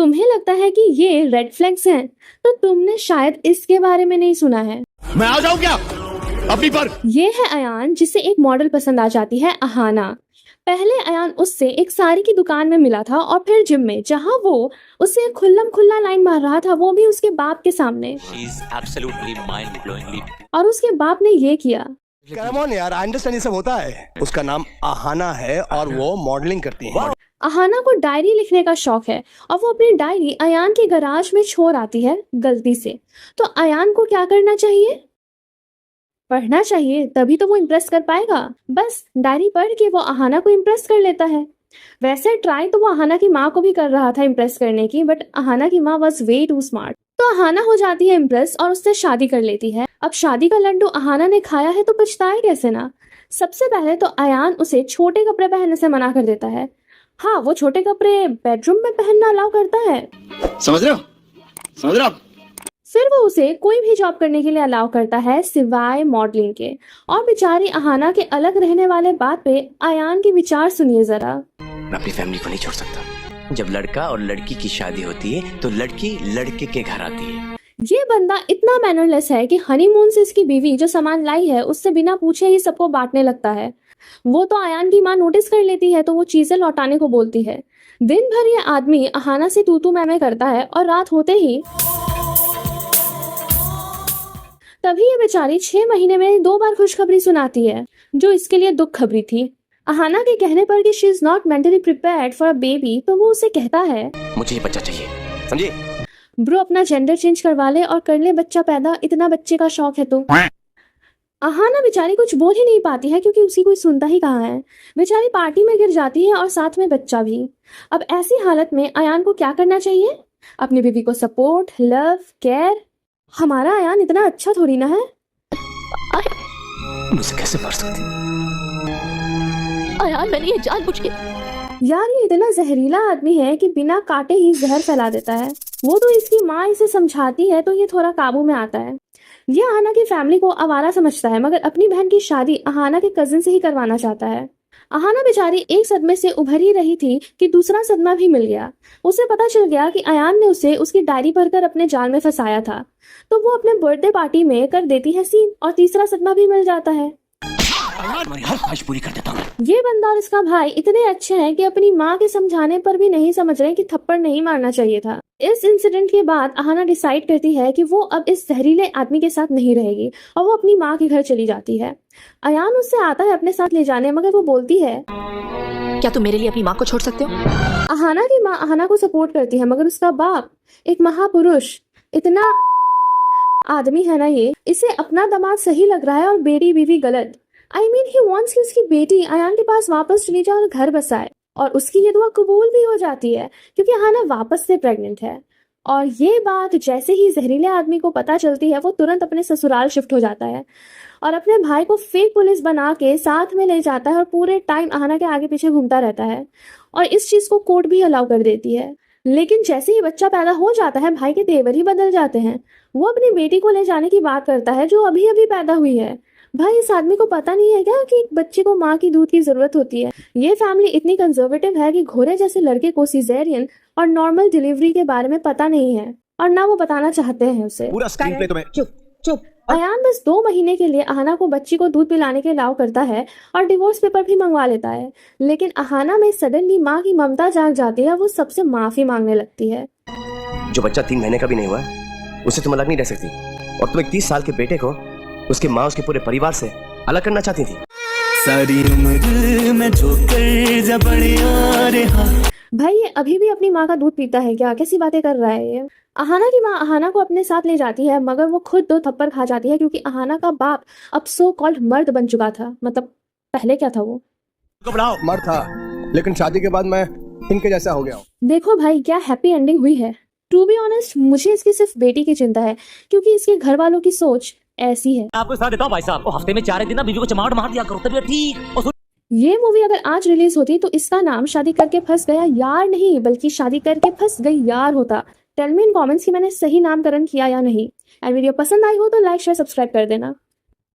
तुम्हें लगता है कि ये रेड फ्लैग्स हैं, तो तुमने शायद इसके बारे में नहीं सुना है। मैं आ जाऊं क्या अपनी पर? ये है अयान, जिसे एक मॉडल पसंद आ जाती है, अहाना। पहले अयान उससे एक साड़ी की दुकान में मिला था और फिर जिम में, जहां वो उससे खुल्लम खुल्ला लाइन मार रहा था, वो भी उसके बाप के सामने। और उसके बाप ने ये किया। Come on यार, I understand ये सब होता है। उसका नाम अहाना है और वो मॉडलिंग करती है। अहाना को डायरी लिखने का शौक है और वो अपनी डायरी अयान के गराज में छोड़ आती है गलती से। तो अयान को क्या करना चाहिए? पढ़ना चाहिए, तभी तो वो इम्प्रेस कर पाएगा। बस डायरी पढ़ के वो अहाना को इम्प्रेस कर लेता है। वैसे ट्राई तो वो अहाना की माँ को भी कर रहा था इम्प्रेस करने की, बट अहाना की माँ वॉज वे टू स्मार्ट। तो अहाना हो जाती है इम्प्रेस और उससे शादी कर लेती है। अब शादी का लड्डू अहाना ने खाया है तो पछताए कैसे ना। सबसे पहले तो अयान उसे छोटे कपड़े पहनने से मना कर देता है। हाँ, वो छोटे कपड़े बेडरूम में पहनना अलाउ करता है। समझ रहे हो? समझ रहे हो? फिर वो उसे कोई भी जॉब करने के लिए अलाउ करता है सिवाय मॉडलिंग के। और बेचारी अहाना के अलग रहने वाले बात पे अयान के विचार सुनिए जरा। मैं अपनी फैमिली को नहीं छोड़ सकता। जब लड़का और लड़की की शादी होती है तो लड़की लड़के के घर आती है। ये बंदा इतना मैनरलेस है कि हनीमून से इसकी बीवी जो सामान लाई है उससे बिना पूछे ही सबको बांटने लगता है। वो तो अयान की माँ नोटिस कर लेती है तो वो चीजें लौटाने को बोलती है। दिन भर ये आदमी अहाना से तू मैं करता है और रात होते ही तभी ये बेचारी 6 महीने में 2 बार खुशखबरी सुनाती है, जो इसके लिए दुख खबरी थी। अहाना के कहने पर कि she is not mentally prepared for a baby, तो वो उसे कहता है मुझे ये बच्चा चाहिए, समझे? ब्रो अपना जेंडर चेंज करवा ले और कर ले बच्चा पैदा, इतना बच्चे का शौक है तो। अहाना बेचारी कुछ बोल ही नहीं पाती है क्योंकि उसी कोई सुनता ही कहाँ है। बेचारी पार्टी में गिर जाती है और साथ में बच्चा भी। अब ऐसी हालत में अयान को क्या करना चाहिए? अपनी बीवी को सपोर्ट, लव, केयर। हमारा अयान इतना अच्छा थोड़ी ना है। मुझे कैसे मार सकती? अयान मैंने ये जानबूझ के। यार ये इतना जहरीला आदमी है कि बिना काटे ही जहर फैला देता है। वो तो इसकी माँ इसे समझाती है तो ये थोड़ा काबू में आता है। ये अहाना की फैमिली को आवारा समझता है, मगर अपनी बहन की शादी अहाना के कजिन से ही करवाना चाहता है। अहाना बेचारी एक सदमे से उभर ही रही थी कि दूसरा सदमा भी मिल गया। उसे पता चल गया कि अयान ने उसे उसकी डायरी भरकर अपने जाल में फंसाया था, तो वो अपने बर्थडे पार्टी में कर देती है सीन और तीसरा सदमा भी मिल जाता है। हर ख्वाहिश पूरी कर देता हूँ। ये बंदा और इसका भाई इतने अच्छे हैं कि अपनी माँ के समझाने पर भी नहीं समझ रहे कि थप्पड़ नहीं मारना चाहिए था। इस इंसिडेंट के बाद अहाना डिसाइड करती है कि वो अब इस जहरीले आदमी के साथ नहीं रहेगी और वो अपनी माँ के घर चली जाती है। अयान उससे आता है अपने साथ ले जाने, मगर वो बोलती है क्या तुम मेरे लिए अपनी माँ को छोड़ सकते हो? अहाना की माँ अहाना को सपोर्ट करती है, मगर उसका बाप एक महापुरुष इतना आदमी है ना, ये इसे अपना दामाद सही लग रहा है और बेटी बीवी गलत। आई मीन ही वॉन्ट्स कि उसकी बेटी अयान के पास वापस चली जाए और घर बसाए, और उसकी ये दुआ कबूल भी हो जाती है क्योंकि अहाना वापस से प्रेग्नेंट है। और ये बात जैसे ही जहरीले आदमी को पता चलती है, वो तुरंत अपने ससुराल शिफ्ट हो जाता है और अपने भाई को फेक पुलिस बना के साथ में ले जाता है और पूरे टाइम अहाना के आगे पीछे घूमता रहता है। और इस चीज को कोर्ट भी अलाउ कर देती है। लेकिन जैसे ही बच्चा पैदा हो जाता है, भाई के तेवर ही बदल जाते हैं। वो अपनी बेटी को ले जाने की बात करता है जो अभी अभी पैदा हुई है। भाई इस आदमी को पता नहीं है क्या कि एक बच्चे को माँ की दूध की जरूरत होती है। ये फैमिली इतनी कंजर्वेटिव है कि घोड़े जैसे लड़के को सिजेरियन और नॉर्मल डिलीवरी के बारे में पता नहीं है और ना वो बताना चाहते हैं उसे। पूरा स्क्रीन प्ले तुम्हें। चुप। अयान बस 2 महीने के लिए अहाना को बच्ची को दूध पिलाने के अलाउ करता है और डिवोर्स पेपर भी मंगवा लेता है। लेकिन अहाना में सडनली माँ की ममता जाग जाती है। वो सबसे माफी मांगने लगती है। जो बच्चा 3 महीने का भी नहीं हुआ उससे तुम अलग नहीं रह सकती, और तुम एक 30 साल के बेटे को उसकी माँ उसके पूरे परिवार से अलग करना चाहती थी। सारी उम्र में जो कर जबड़िया रे हाँ। भाई ये अभी भी अपनी माँ का दूध पीता है क्या? कैसी बातें कर रहा है ये। अहाना की माँ अहाना को अपने साथ ले जाती है, मगर वो खुद 2 थप्पड़ खा जाती है क्योंकि अहाना का बाप अब सो कॉल्ड मर्द बन चुका था। मतलब पहले क्या था वो? मर्द था, लेकिन शादी के बाद मैं इनके जैसा हो गया हूँ। देखो भाई क्या हैप्पी एंडिंग हुई है। टू बी ऑनेस्ट मुझे इसकी सिर्फ बेटी की चिंता है क्योंकि इसके घर वालों की सोच ऐसी है। आपको साथ देता हूँ भाई साहब, हफ्ते में 4 दिन ना बीवी को चमाट मार दिया करो, तबीयत ठीक। ये मूवी अगर आज रिलीज होती तो इसका नाम शादी करके फंस गया यार नहीं, बल्कि शादी करके फंस गई यार होता। टेल मी इन कमेंट्स कि मैंने सही नामकरण किया या नहीं। एंड वीडियो पसंद आई हो तो लाइक शेयर सब्सक्राइब कर देना।